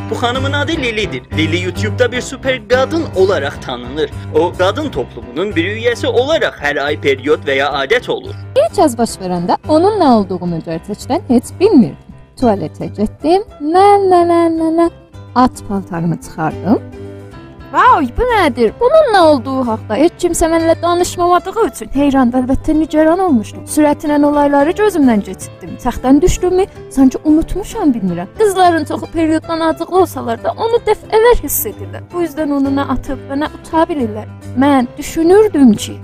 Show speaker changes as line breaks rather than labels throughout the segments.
Bu xanımın adı Lili'dir. Lili YouTube'da bir süper kadın olarak tanınır. O kadın toplumunun bir üyesi olarak her ay periyot veya adet olur.
Bir kez baş verəndə onun nə olduğunu gerçəkdən heç bilmirdim. Tualetə getdim, at paltarımı çıxardım. Vay, bu nədir? Bunun nə olduğu haqda heç kimsə mənimlə danışmamadığı üçün heyran və əlbəttə nigaran olmuşdum. Sürətlə olayları gözümdən keçirtdim. Təxtdən düşdümü, sanki unutmuşam bilmirəm. Qızların çoxu periyoddan acıqlı olsalar da onu dəfələr hiss edirlər. Bu yüzden onu nə atıb və nə uta bilirlər. Mən düşünürdüm ki,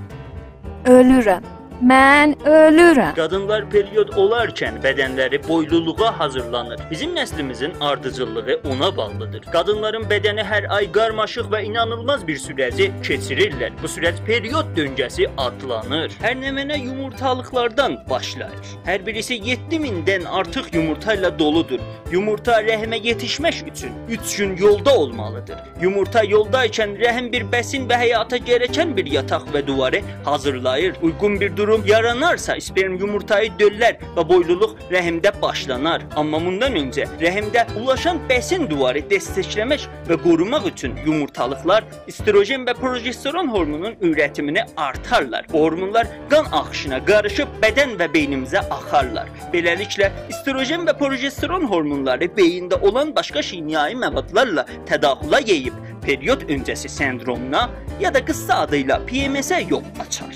ölürəm. Mən ölürəm.
Kadınlar periyod olarkən bədənləri boyluluğa hazırlanır. Bizim nəslimizin ardıcıllığı ona bağlıdır. Kadınların bədəni hər ay qarmaşıq və inanılmaz bir sürəci keçirirlər. Bu sürət periyod döngəsi adlanır. Hər nəmənə yumurtalıqlardan başlayır. Hər birisi 7000-dən artıq yumurtayla doludur. Yumurta rəhmə yetişmək üçün 3 gün yolda olmalıdır. Yumurta yoldaykən rəhm bir bəsin və həyata gərəkən bir yataq və duvarı hazırlayır. Uyğun bir durum yaranarsa sperm yumurtayı döllər və boyluluq rəhimdə başlanar. Amma bundan öncə rəhimdə ulaşan bəsin duvarı dəstəkləmək və qorumaq üçün yumurtalıqlar estrogen və progesteron hormonunun üretimini artarlar. Bu hormonlar qan axışına qarışıb bədən və beynimizə axarlar. Beləliklə estrogen və progesteron hormonları beyində olan başqa kimyai məvadlarla tədaxüla yeyib periyod öncəsi sendromuna ya da qısa adıyla PMS-ə yol açar.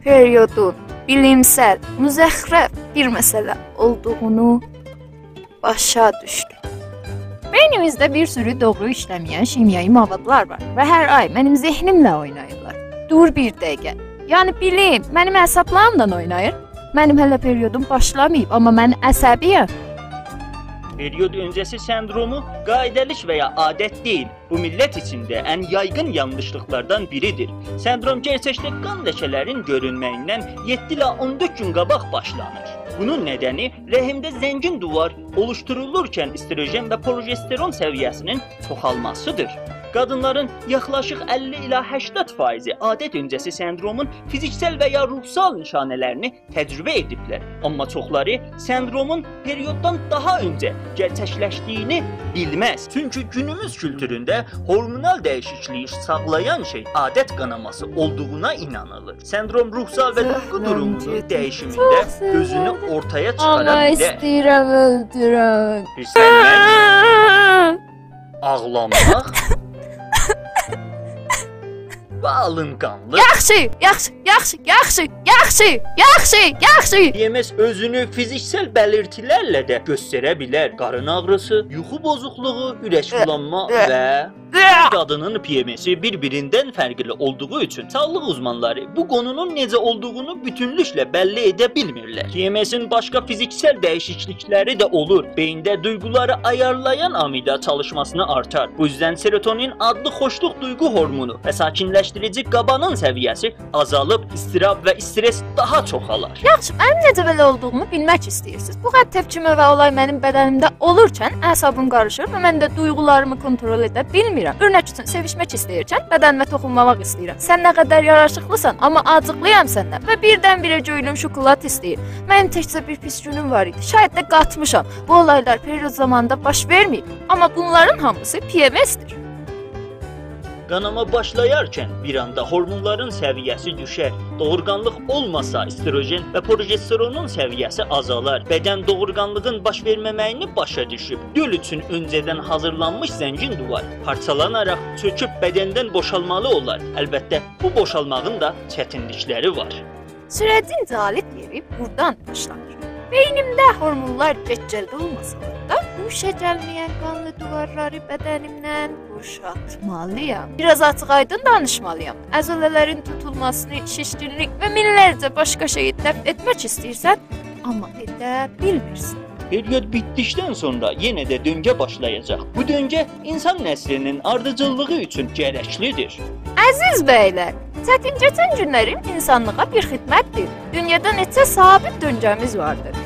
Periyodun bilimsel, müzəxrəf bir məsələ olduğunu başa düşdüm. Beynimizdə bir sürü doğru işləməyən kimyai mavadlar var və hər ay mənim zehnimlə oynayırlar. Dur bir dəqiqə. Yəni bilim, mənim əsablarımla oynayır. Mənim hələ periyodum başlamayıb, amma mən əsəbiyəm.
Periyod öncəsi sendromu qaydəlik və ya adət deyil. Bu millət içində ən yaygın yanlışlıqlardan biridir. Sendrom gerçəkdə qan ləkələrin görünməyindən 7 ilə 14 gün qabaq başlanır. Bunun nədəni rəhimdə zəngin duvar oluşturulurkən estrogen və progesteron səviyyəsinin çoxalmasıdır. Qadınların yaxlaşıq 50 ilə 80% adət öncəsi sendromun fiziksel və ya ruhsal nişanələrini təcrübə ediblər. Amma çoxları sendromun periyoddan daha öncə gerçəkləşdiyini bilməz. Çünki günümüz kültüründə hormonal dəyişikliyi sağlayan şey adət qanaması olduğuna inanılır. Sendrom ruhsal və duyğu durumunun dəyişimində özünü ortaya çıxara bilər.
Amma istəyirəm öldürəm.
Səndən ağlamaq və alınqanlıq. Yaxşı. PMS özünü fiziksel belirtilərlə də göstərə bilər. Qarın ağrısı, yuxu pozukluğu, ürəkbulanma və qadının PMS-i bir-birindən fərqli olduğu üçün sağlıq uzmanları bu qonunun necə olduğunu bütünlüklə bəlli edə bilmirlər. PMS-in başqa fiziksel dəyişiklikləri də olur. Beyində duyğuları ayarlayan amida çalışmasını artar. Bu yüzden serotonin adlı xoşluq duyğu hormonu və sakinləşdirici qabanın səviyyəsi azalıb, istirab və stres daha çoxalar.
Yaxşı, mənim necə belə olduğumu bilmək istəyirsiniz. Bu qədər təpkimə və olay mənim bədənimdə olurkən əsabım qarışır və mən də duyğularımı kontrol edə bilmirəm. Örnək üçün sevişmək istəyirkən bədənimə toxunmamaq istəyirəm. Sən nə qədər yaraşıqlısan, amma acıqlıyam səndən və birdən-birə göylüm şokolad istəyir. Mənim təkcə bir pis günüm var idi. Şayət də qatmışam. Bu olaylar periyod zamanında baş verməyib. Amma bunların hamısı PMS-dir.
Qanama başlayarkən bir anda hormonların səviyyəsi düşər. Doğurganlıq olmasa estrogen və progesteronun səviyyəsi azalar. Bədən doğurganlığın baş verməməyini başa düşüb. Döl üçün öncədən hazırlanmış zəngin duvar parçalanaraq çöküb bədəndən boşalmalı olar. Əlbəttə, bu boşalmağın da çətinlikləri var.
Sürəcin calit yeri buradan başlanır. Beynimdə hormonlar get-gəldə olmasalar da quşa gəlməyən qanlı duvarları bədənimdən boşaltmalıyam. Biraz açıq-aydın danışmalıyam. Əzələlərin tutulmasını, şişkinlik və minlərcə başqa şeyi dəf etmək istəyirsən, amma edə bilmirsən.
Periyod bitdikdən sonra yenə də döngə başlayacaq. Bu döngə insan nəslinin ardıcıllığı üçün gərəklidir.
Əziz bəylər, çətin keçən günlərim insanlığa bir xidmətdir. Dünyada neçə sabit döngəmiz vardır.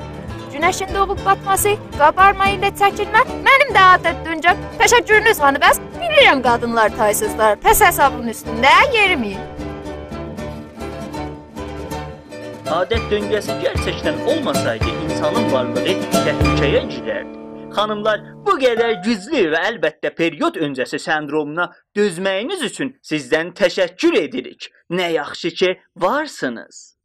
Günəşin doğub batması, qabarma ilə çəkilmə mənim də adət döngəm. Təşəkkürünüz hanı bəs? Bilirəm qadınlar taysızlar, pəs hesabın üstündə yerimin.
Adət döngəsi gerçəkdən olmasaydı insanın varlığı təhlükəyə girərdi. Xanımlar, bu qədər güclü və əlbəttə period öncəsi sendromuna dözməyiniz üçün sizdən təşəkkür edirik. Nə yaxşı ki, varsınız.